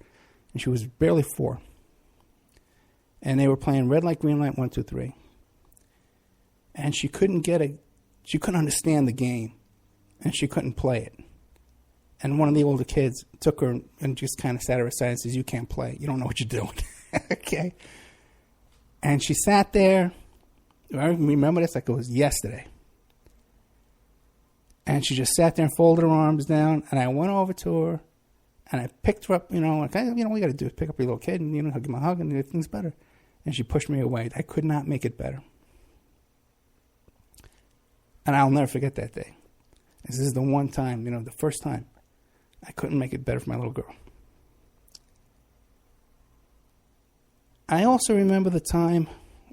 and she was barely 4. And they were playing red light, green light, 1, 2, 3. And she couldn't understand the game, and she couldn't play it. And one of the older kids took her and just kind of sat her aside and says, "You can't play. You don't know what you're doing." Okay? And she sat there. I remember this like it was yesterday. And she just sat there and folded her arms down. And I went over to her, and I picked her up, what you got to do is pick up your little kid and, give him a hug and everything's better. And she pushed me away. I could not make it better. And I'll never forget that day. This is the one time, the first time, I couldn't make it better for my little girl. I also remember the time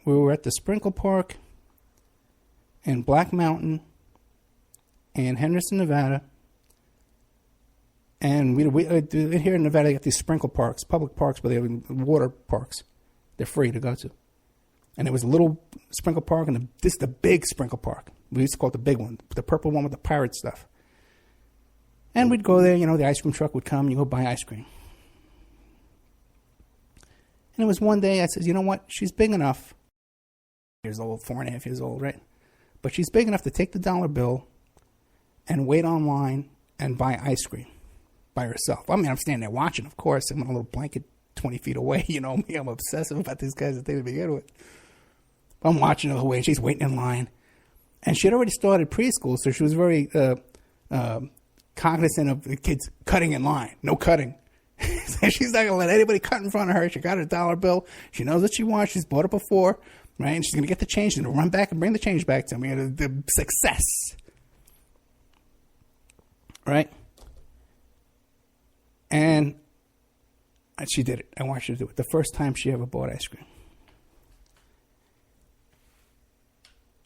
we were at the Sprinkle Park in Black Mountain in Henderson, Nevada. And we here in Nevada, you got these sprinkle parks, public parks, but they have water parks. They're free to go to. And there was a little sprinkle park, and this is the big sprinkle park. We used to call it the big one, the purple one with the pirate stuff. And we'd go there, the ice cream truck would come, and you go buy ice cream. And it was one day I said, you know what? She's big enough. 4.5 years old, right? But she's big enough to take the dollar bill and wait online and buy ice cream by herself. I mean, I'm standing there watching, of course. I'm in a little blanket 20 feet away. You know me, I'm obsessive about these guys that they begin with. I'm watching her away. She's waiting in line. And she had already started preschool, so she was very cognizant of the kids cutting in line. No cutting. So she's not going to let anybody cut in front of her. She got her dollar bill. She knows what she wants. She's bought it before, right? And she's going to get the change. She's going to run back and bring the change back to me. The success. Right? And she did it. I watched her do it. The first time she ever bought ice cream.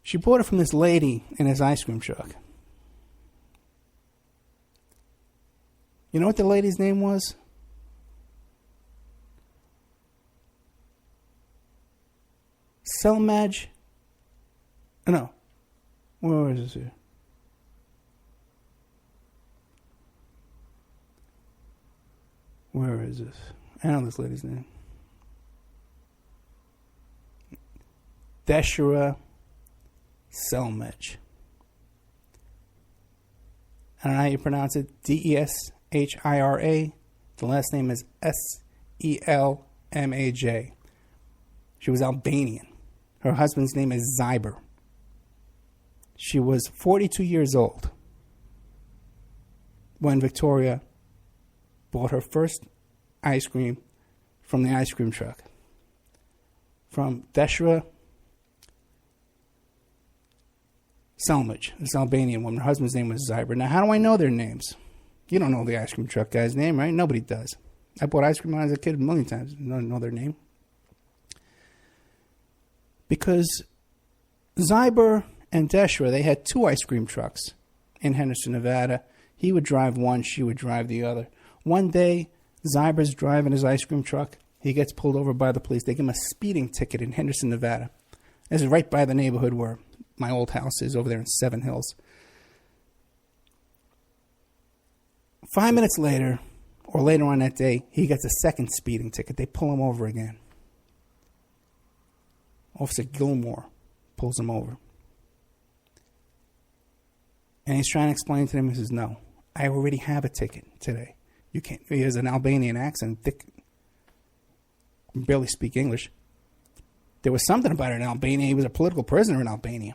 She bought it from this lady in his ice cream truck. You know what the lady's name was? Selmaj. No. Where is this here? Where is this? I know this lady's name. Deshira Selmaj. I don't know how you pronounce it. Deshira. The last name is Selmaj. She was Albanian. Her husband's name is Zyber. She was 42 years old when Victoria bought her first ice cream from the ice cream truck. From Deshra Selmage, this Albanian woman. Her husband's name was Zyber. Now, how do I know their names? You don't know the ice cream truck guy's name, right? Nobody does. I bought ice cream when I was a kid a million times. I don't know their name. Because Zyber and Deshra, they had 2 ice cream trucks in Henderson, Nevada. He would drive one, she would drive the other. One day, Zyber's driving his ice cream truck. He gets pulled over by the police. They give him a speeding ticket in Henderson, Nevada. This is right by the neighborhood where my old house is, over there in Seven Hills. 5 minutes later, or later on that day, he gets a second speeding ticket. They pull him over again. Officer Gilmore pulls him over. And he's trying to explain to them, he says, no, I already have a ticket today. You can't. He has an Albanian accent, thick, can barely speak English. There was something about it in Albania. He was a political prisoner in Albania.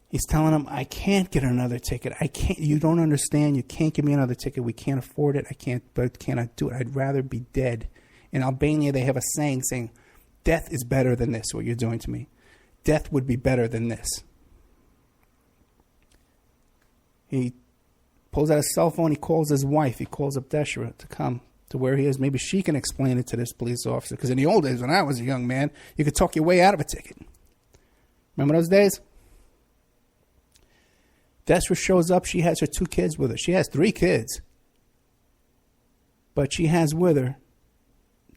He's telling him, I can't get another ticket. I can't. You don't understand. You can't give me another ticket. We can't afford it. I can't. But cannot do it. I'd rather be dead. In Albania, they have a saying, death is better than this, what you're doing to me. Death would be better than this. He pulls out his cell phone. He calls his wife. He calls up Deshra to come to where he is. Maybe she can explain it to this police officer. Because in the old days, when I was a young man, you could talk your way out of a ticket. Remember those days? Deshra shows up. She has her 2 kids with her. She has 3 kids. But she has with her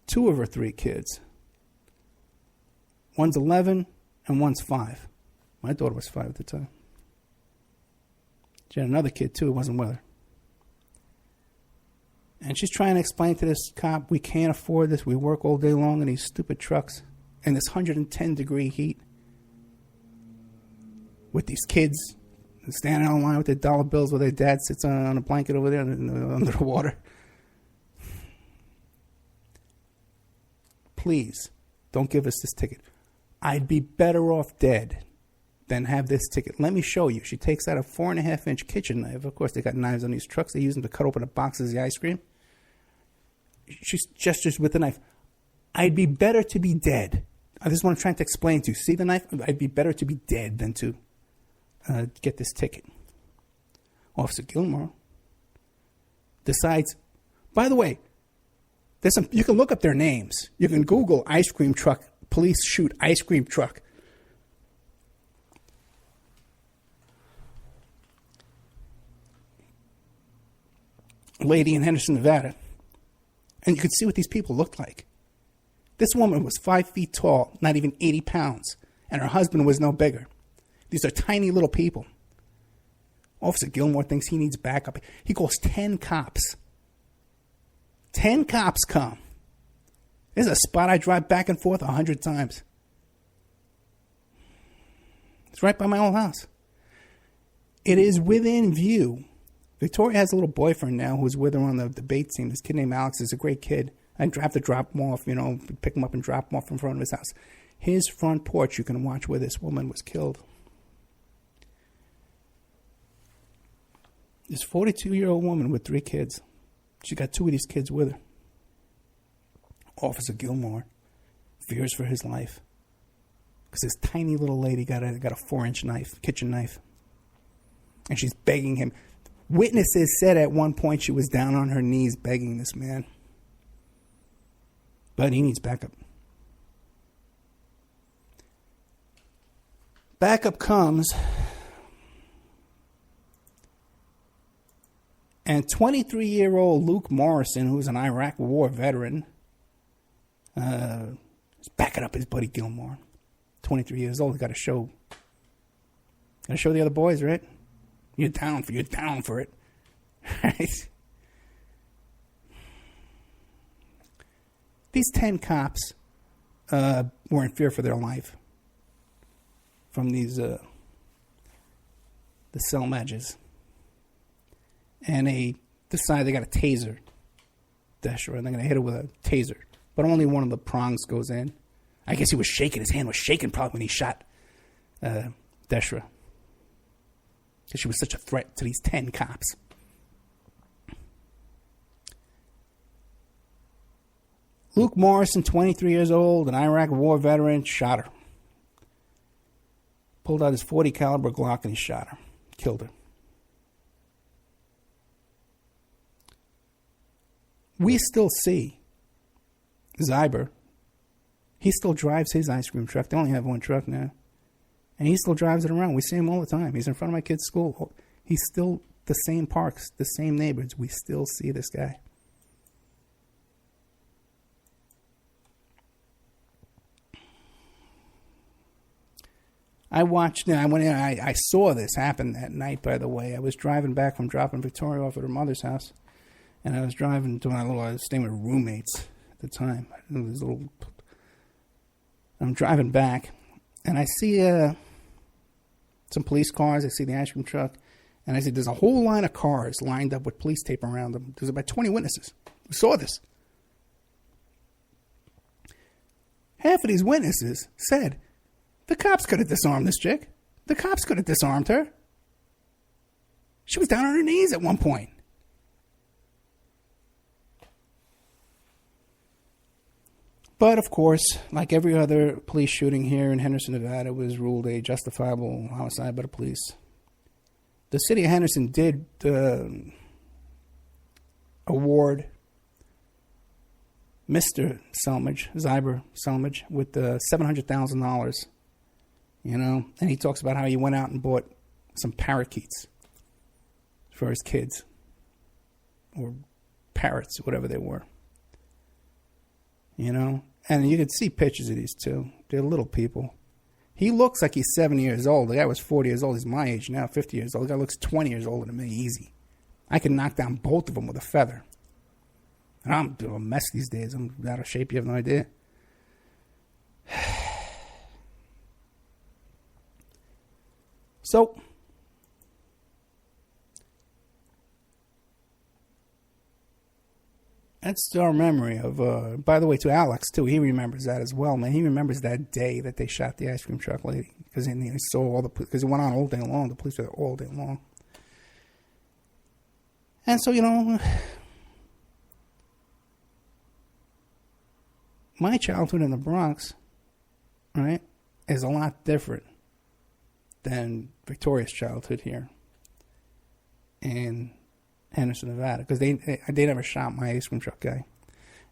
2 of her 3 kids. One's 11 and one's 5. My daughter was 5 at the time. She had another kid, too, who wasn't with her. And she's trying to explain to this cop, we can't afford this. We work all day long in these stupid trucks in this 110-degree heat with these kids standing on the line with their dollar bills while their dad sits on a blanket over there under the water. Please, don't give us this ticket. I'd be better off dead than have this ticket. Let me show you. She takes out a 4.5-inch kitchen knife. Of course, they got knives on these trucks. They use them to cut open the boxes of the ice cream. She gestures with the knife. I'd be better to be dead. This is what I'm trying to explain to you. See the knife? I'd be better to be dead than to get this ticket. Officer Gilmore decides, by the way, you can look up their names. You can Google ice cream truck, police shoot ice cream truck. Lady in Henderson, Nevada. And you could see what these people looked like. This woman was 5 feet tall, not even 80 pounds, and her husband was no bigger. These are tiny little people. Officer Gilmore thinks he needs backup. He calls 10 cops. 10 cops come. This is a spot I drive back and forth 100 times. It's right by my old house. It is within view. Victoria has a little boyfriend now who's with her on the debate team. This kid named Alex is a great kid. I have to drop him off, pick him up and drop him off in front of his house. His front porch, you can watch where this woman was killed. This 42-year-old woman with 3 kids. She got 2 of these kids with her. Officer Gilmore fears for his life because this tiny little lady got a 4-inch knife, kitchen knife, and she's begging him. Witnesses said at one point she was down on her knees begging this man. But he needs backup. Backup comes, and 23-year-old Luke Morrison, who's an Iraq War veteran, is backing up his buddy Gilmore. 23 years old. Got to show the other boys, right? You're down for it. Right? These 10 cops were in fear for their life from these the Selmages. And they decide they got to taser Deshra, and they're going to hit her with a taser. But only one of the prongs goes in. I guess he was shaking. His hand was shaking probably when he shot Deshra. Because she was such a threat to these 10 cops. Luke Morrison, 23 years old, an Iraq War veteran, shot her. pulled out his .40 caliber Glock and he shot her. Killed her. We still see Zyber. He still drives his ice cream truck. They only have one truck now. And he still drives it around. We see him all the time. He's in front of my kid's school. He's still the same parks, the same neighborhoods. We still see this guy. I saw this happen that night, by the way. I was driving back from dropping Victoria off at her mother's house. And I was driving to I was staying with roommates at the time. I'm driving back, and I see some police cars. I see the ice cream truck, and I see there's a whole line of cars lined up with police tape around them. There's about 20 witnesses who saw this. Half of these witnesses said, the cops could have disarmed this chick. The cops could have disarmed her. She was down on her knees at one point. But, of course, like every other police shooting here in Henderson, Nevada, was ruled a justifiable homicide by the police. The city of Henderson did award Mr. Zyber Selmage, with $700,000, and he talks about how he went out and bought some parakeets for his kids, or parrots, whatever they were, And you could see pictures of these two. They're little people. He looks like he's 70 years old. The guy was 40 years old. He's my age now, 50 years old. The guy looks 20 years older than me, easy. I could knock down both of them with a feather. And I'm a mess these days. I'm out of shape. You have no idea. So, that's our memory of, by the way, to Alex, too. He remembers that as well, man. He remembers that day that they shot the ice cream truck lady. Because he saw all because it went on all day long. The police were there all day long. And so, my childhood in the Bronx, right, is a lot different than Victoria's childhood here in Henderson, Nevada, because they never shot my ice cream truck guy.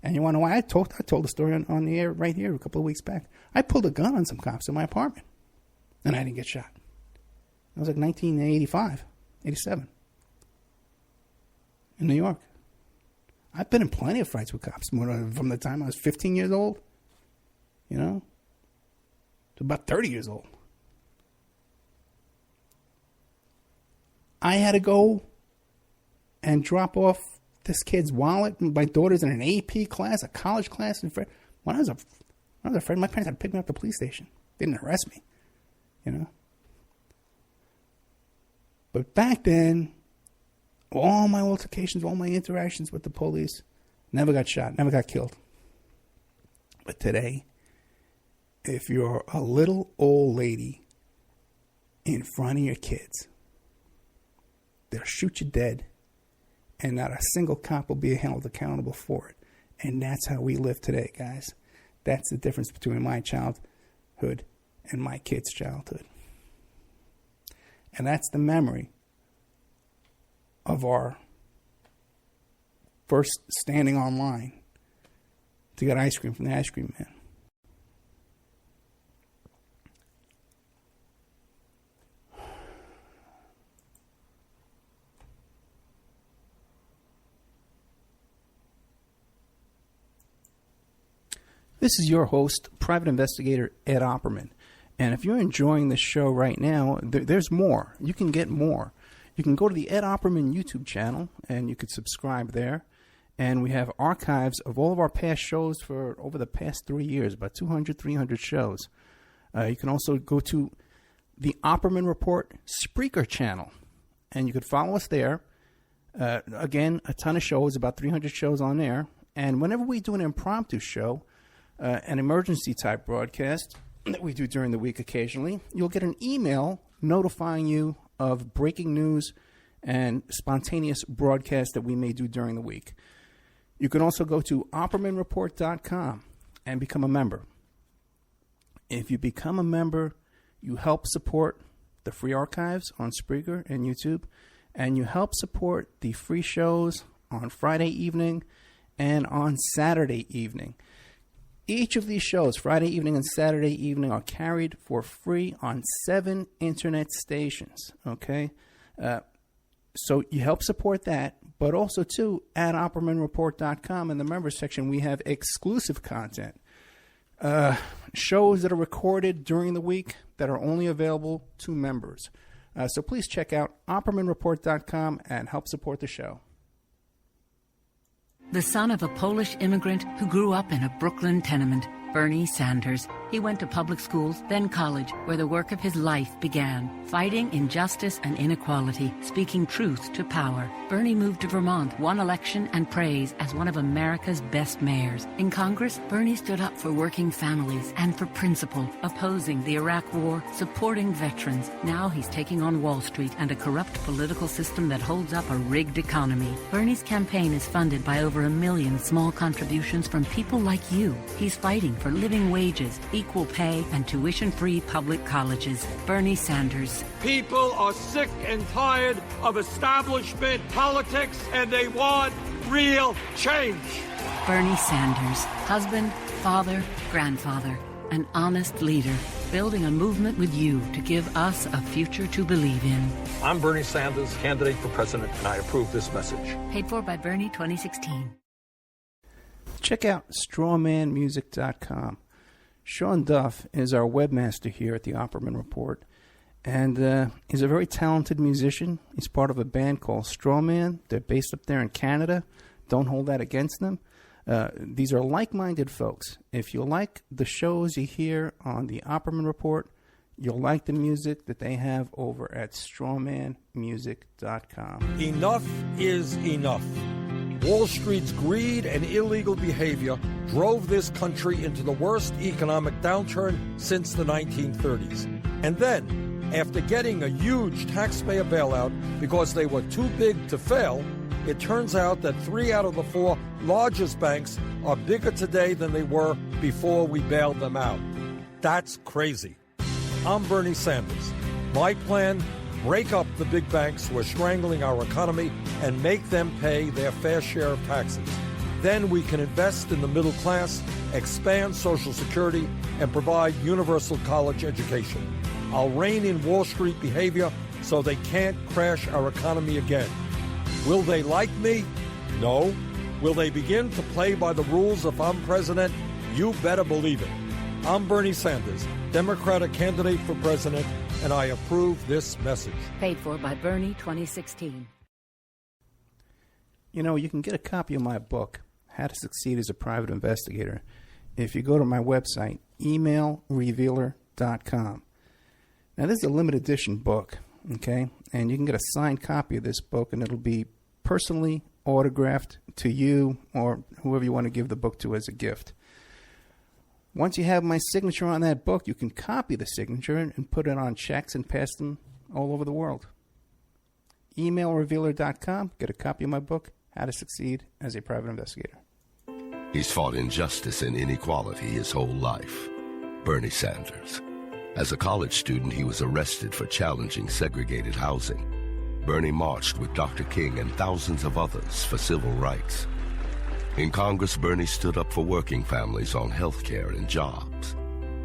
And you want to know why? I told the story on the air right here a couple of weeks back. I pulled a gun on some cops in my apartment, and I didn't get shot. It was like 1985, 87 in New York. I've been in plenty of fights with cops from the time I was 15 years old, to about 30 years old. I had to go and drop off this kid's wallet. My daughter's in an AP class, a college class. When I was afraid, my parents had to pick me up at the police station. They didn't arrest me, But back then, all my altercations, all my interactions with the police, never got shot, never got killed. But today, if you're a little old lady in front of your kids, they'll shoot you dead, and not a single cop will be held accountable for it. And that's how we live today, guys. That's the difference between my childhood and my kid's childhood. And that's the memory of our first standing online to get ice cream from the ice cream man. This is your host, private investigator Ed Opperman. And if you're enjoying this show right now, there's more. You can get more. You can go to the Ed Opperman YouTube channel, and you could subscribe there. And we have archives of all of our past shows for over the past 3 years, about 200, 300 shows. You can also go to the Opperman Report Spreaker channel, and you could follow us there. Again, a ton of shows, about 300 shows on there. And whenever we do an impromptu show, an emergency type broadcast that we do during the week occasionally, you'll get an email notifying you of breaking news and spontaneous broadcasts that we may do during the week. You can also go to OppermanReport.com and become a member. If you become a member, you help support the free archives on Spreaker and YouTube, and you help support the free shows on Friday evening and on Saturday evening. Each of these shows, Friday evening and Saturday evening, are carried for free on 7 internet stations, okay? So you help support that, but also, too, at OppermanReport.com in the members section, we have exclusive content. Shows that are recorded during the week that are only available to members. So please check out OppermanReport.com and help support the show. The son of a Polish immigrant who grew up in a Brooklyn tenement, Bernie Sanders. He went to public schools, then college, where the work of his life began, fighting injustice and inequality, speaking truth to power. Bernie moved to Vermont, won election and praise as one of America's best mayors. In Congress, Bernie stood up for working families and for principle, opposing the Iraq War, supporting veterans. Now he's taking on Wall Street and a corrupt political system that holds up a rigged economy. Bernie's campaign is funded by over 1 million small contributions from people like you. He's fighting for living wages, equal pay, and tuition-free public colleges. Bernie Sanders. People are sick and tired of establishment politics, and they want real change. Bernie Sanders. Husband, father, grandfather, an honest leader, building a movement with you to give us a future to believe in. I'm Bernie Sanders, candidate for president, and I approve this message. Paid for by Bernie 2016. Check out strawmanmusic.com. Sean Duff is our webmaster here at the Opperman Report, and he's a very talented musician. He's part of a band called Strawman. They're based up there in Canada. Don't hold that against them. These are like-minded folks. If you like the shows you hear on the Opperman Report, you'll like the music that they have over at strawmanmusic.com. Enough is enough. Wall Street's greed and illegal behavior drove this country into the worst economic downturn since the 1930s. And then, after getting a huge taxpayer bailout because they were too big to fail, it turns out that 3 out of the 4 largest banks are bigger today than they were before we bailed them out. That's crazy. I'm Bernie Sanders. My plan: break up the big banks who are strangling our economy and make them pay their fair share of taxes. Then we can invest in the middle class, expand Social Security, and provide universal college education. I'll rein in Wall Street behavior so they can't crash our economy again. Will they like me? No. Will they begin to play by the rules if I'm president? You better believe it. I'm Bernie Sanders, Democratic candidate for president, and I approve this message. Paid for by Bernie 2016. You know, you can get a copy of my book, How to Succeed as a Private Investigator, if you go to my website, emailrevealer.com. Now, this is a limited edition book, okay? And you can get a signed copy of this book, and it'll be personally autographed to you or whoever you want to give the book to as a gift. Once you have my signature on that book, you can copy the signature and put it on checks and pass them all over the world. Emailrevealer.com. Get a copy of my book, How to Succeed as a Private Investigator. He's fought injustice and inequality his whole life. Bernie Sanders. As a college student, he was arrested for challenging segregated housing. Bernie marched with Dr. King and thousands of others for civil rights. In Congress, Bernie stood up for working families on health care and jobs.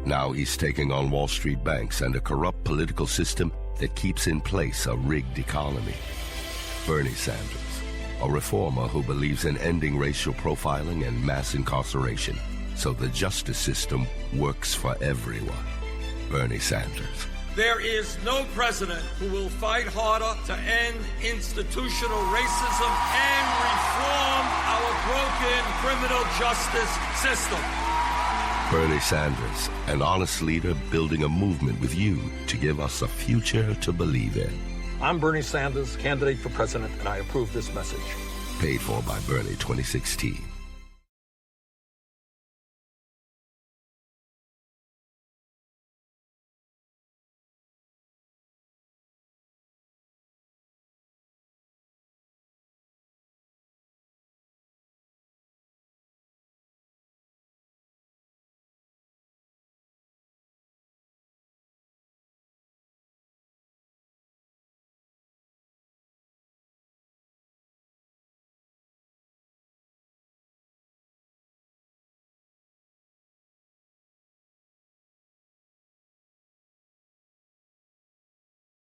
Now he's taking on Wall Street banks and a corrupt political system that keeps in place a rigged economy. Bernie Sanders, a reformer who believes in ending racial profiling and mass incarceration so the justice system works for everyone. Bernie Sanders. There is no president who will fight harder to end institutional racism and reform our broken criminal justice system. Bernie Sanders, an honest leader building a movement with you to give us a future to believe in. I'm Bernie Sanders, candidate for president, and I approve this message. Paid for by Bernie 2016.